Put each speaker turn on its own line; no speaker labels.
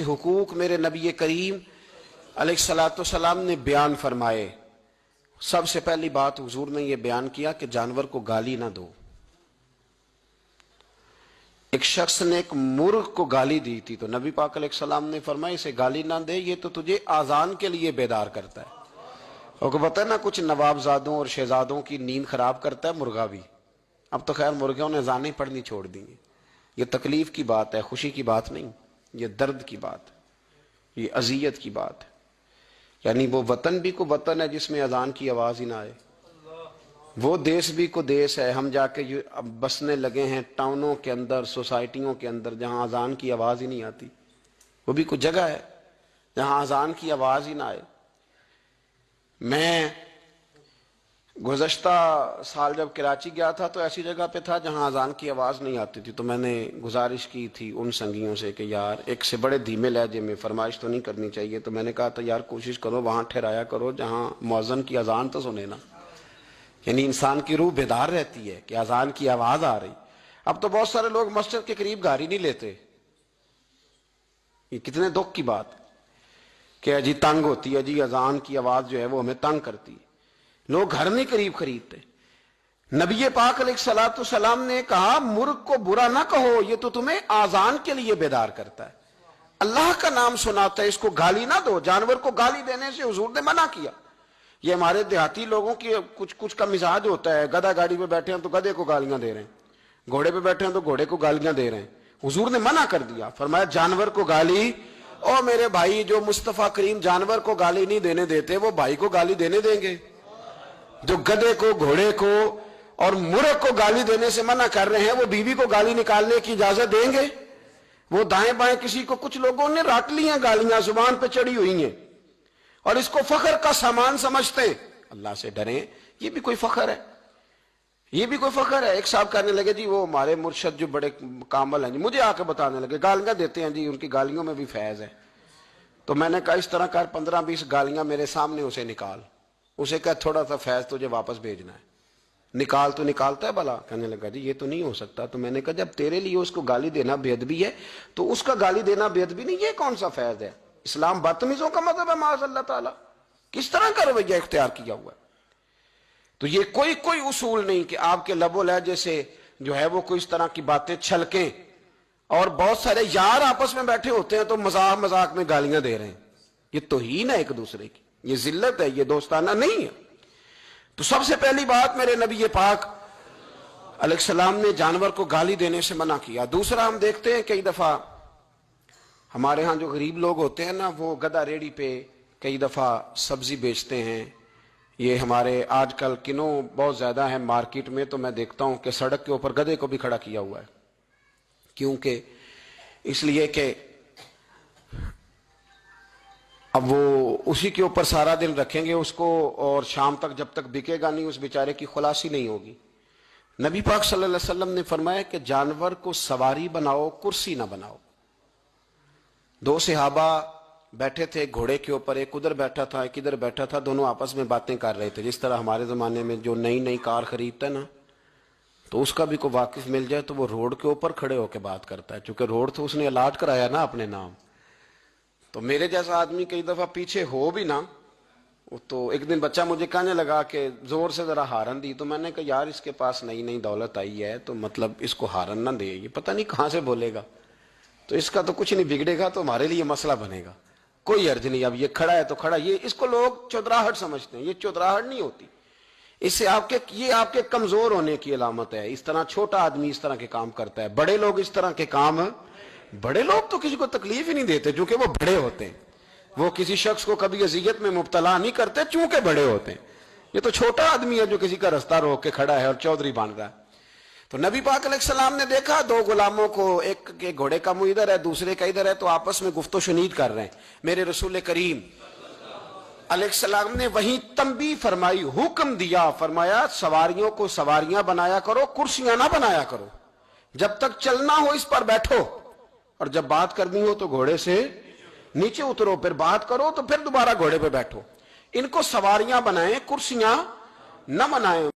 حقوق میرے نبی کریم علیہ السلام نے بیان فرمائے۔ سب سے پہلی بات حضور نے یہ بیان کیا کہ جانور کو گالی نہ دو۔ ایک شخص نے ایک مرغ کو گالی دی تھی تو نبی پاک علیہ السلام نے فرمایا اسے گالی نہ دے، یہ تو تجھے آذان کے لیے بیدار کرتا ہے۔ اور کو پتہ ہے نا کچھ نوابزادوں اور شہزادوں کی نیند خراب کرتا ہے مرغا بھی۔ اب تو خیر مرغوں نے اذانیں پڑھنی چھوڑ دی ہیں۔ یہ تکلیف کی بات ہے، خوشی کی بات نہیں، یہ درد کی بات، یہ اذیت کی بات ہے۔ یعنی وہ وطن بھی کو وطن ہے جس میں اذان کی آواز ہی نہ آئے، وہ دیس بھی کو دیس ہے۔ ہم جا کے اب بسنے لگے ہیں ٹاؤنوں کے اندر، سوسائٹیوں کے اندر جہاں اذان کی آواز ہی نہیں آتی، وہ بھی کوئی جگہ ہے جہاں اذان کی آواز ہی نہ آئے۔ میں گزشتہ سال جب کراچی گیا تھا تو ایسی جگہ پہ تھا جہاں اذان کی آواز نہیں آتی تھی، تو میں نے گزارش کی تھی ان سنگیوں سے کہ یار ایک سے بڑے دھیمے لہجے میں، فرمائش تو نہیں کرنی چاہیے، تو میں نے کہا تھا یار کوشش کرو وہاں ٹھہرایا کرو جہاں مؤذن کی اذان تو سنے نا، یعنی انسان کی روح بیدار رہتی ہے کہ اذان کی آواز آ رہی۔ اب تو بہت سارے لوگ مسجد کے قریب گاڑی نہیں لیتے، یہ کتنے دکھ کی بات کہ جی تنگ ہوتی ہے، جی اذان کی آواز جو ہے وہ ہمیں تنگ کرتی ہے، لوگ گھر نہیں قریب خریدتے۔ نبی پاک علیہ السلام نے کہا مرغ کو برا نہ کہو، یہ تو تمہیں آذان کے لیے بیدار کرتا ہے، اللہ کا نام سناتا ہے، اس کو گالی نہ دو۔ جانور کو گالی دینے سے حضور نے منع کیا۔ یہ ہمارے دیہاتی لوگوں کی کچھ کا مزاج ہوتا ہے، گدھا گاڑی پہ بیٹھے ہیں تو گدھے کو گالیاں دے رہے ہیں، گھوڑے پہ بیٹھے ہیں تو گھوڑے کو گالیاں دے رہے ہیں۔ حضور نے منع کر دیا، فرمایا جانور کو گالی، او میرے بھائی جو مصطفیٰ کریم جانور کو گالی نہیں دینے دیتے وہ بھائی کو گالی دینے دیں گے؟ جو گدھے کو، گھوڑے کو اور مرغ کو گالی دینے سے منع کر رہے ہیں وہ بیوی کو گالی نکالنے کی اجازت دیں گے؟ وہ دائیں بائیں کسی کو، کچھ لوگوں نے رٹ لی ہیں گالیاں، زبان پہ چڑھی ہوئی ہیں اور اس کو فخر کا سامان سمجھتے ہیں۔ اللہ سے ڈریں، یہ بھی کوئی فخر ہے، یہ بھی کوئی فخر ہے۔ ایک صاحب کہنے لگے جی وہ ہمارے مرشد جو بڑے کامل ہیں جی، مجھے آ کے بتانے لگے گالیاں دیتے ہیں جی، ان کی گالیوں میں بھی فیض ہے۔ تو میں نے کہا اس طرح کر 15-20 گالیاں میرے سامنے اسے نکال، اسے کہا تھوڑا سا فیض تجھے واپس بھیجنا ہے، نکال تو نکالتا ہے بھلا؟ کہنے لگا جی یہ تو نہیں ہو سکتا۔ تو میں نے کہا جب تیرے لیے اس کو گالی دینا بے ادبی ہے تو اس کا گالی دینا بے ادبی نہیں، یہ کون سا فیض ہے؟ اسلام بدتمیزوں کا مذہب ہے معاذ اللہ تعالیٰ، کس طرح کا رویہ اختیار کیا ہوا ہے؟ تو یہ کوئی اصول نہیں کہ آپ کے لب و لہجے سے جو ہے وہ کوئی اس طرح کی باتیں چھلکیں۔ اور بہت سارے یار آپس میں بیٹھے ہوتے ہیں تو مذاق میں گالیاں دے رہے ہیں، یہ توہین ہے ایک دوسرے کی، یہ ذلت ہے، یہ دوستانہ نہیں ہے۔ تو سب سے پہلی بات میرے نبی پاک علیہ السلام نے جانور کو گالی دینے سے منع کیا۔ دوسرا ہم دیکھتے ہیں کئی دفعہ ہمارے ہاں جو غریب لوگ ہوتے ہیں نا وہ گدھا ریڑھی پہ کئی دفعہ سبزی بیچتے ہیں۔ یہ ہمارے آج کل کنوں بہت زیادہ ہیں مارکیٹ میں، تو میں دیکھتا ہوں کہ سڑک کے اوپر گدھے کو بھی کھڑا کیا ہوا ہے، کیونکہ اس لیے کہ اب وہ اسی کے اوپر سارا دن رکھیں گے اس کو اور شام تک جب تک بکے گا نہیں اس بیچارے کی خلاصی نہیں ہوگی۔ نبی پاک صلی اللہ علیہ وسلم نے فرمایا کہ جانور کو سواری بناؤ، کرسی نہ بناؤ۔ دو صحابہ بیٹھے تھے گھوڑے کے اوپر، ایک ادھر بیٹھا تھا ایک ادھر بیٹھا تھا، دونوں آپس میں باتیں کر رہے تھے۔ جس طرح ہمارے زمانے میں جو نئی کار خریدتا ہے نا تو اس کا بھی کوئی واقف مل جائے تو وہ روڈ کے اوپر کھڑے ہو کے بات کرتا ہے، چونکہ روڈ تو اس نے الاٹ کرایا نا اپنے نام۔ تو میرے جیسا آدمی کئی دفعہ پیچھے ہو بھی نا، تو ایک دن بچہ مجھے کہنے لگا کہ زور سے ذرا ہارن دی، تو میں نے کہا یار اس کے پاس نئی دولت آئی ہے تو مطلب اس کو ہارن نہ دے، یہ پتہ نہیں کہاں سے بولے گا، تو اس کا تو کچھ نہیں بگڑے گا تو ہمارے لیے مسئلہ بنے گا، کوئی عرض نہیں، اب یہ کھڑا ہے تو کھڑا۔ یہ اس کو لوگ چودراہٹ سمجھتے ہیں، یہ چودراہٹ نہیں ہوتی، اس سے یہ آپ کے کمزور ہونے کی علامت ہے۔ اس طرح چھوٹا آدمی اس طرح کے کام کرتا ہے، بڑے لوگ اس طرح کے کام، بڑے لوگ تو کسی کو تکلیف ہی نہیں دیتے چونکہ وہ بڑے ہوتے ہیں، وہ کسی شخص کو کبھی اذیت میں مبتلا نہیں کرتے چونکہ بڑے ہوتے ہیں۔ یہ تو چھوٹا آدمی ہے جو کسی کا رستہ روک کے کھڑا ہے اور چودھری بن رہا ہے۔ تو نبی پاک علیہ السلام نے دیکھا دو غلاموں کو، ایک کے گھوڑے کا منہ ادھر ہے دوسرے کا ادھر ہے، تو آپس میں گفت و شنید کر رہے ہیں۔ میرے رسول کریم علیہ السلام نے وہیں تنبیہ فرمائی، حکم دیا، فرمایا سواریوں کو سواریاں بنایا کرو، کرسیاں نہ بنایا کرو، جب تک چلنا ہو اس پر بیٹھو اور جب بات کرنی ہو تو گھوڑے سے نیچے اترو، پھر بات کرو تو پھر دوبارہ گھوڑے پہ بیٹھو۔ ان کو سواریاں بنائیں، کرسیاں نہ بنائیں۔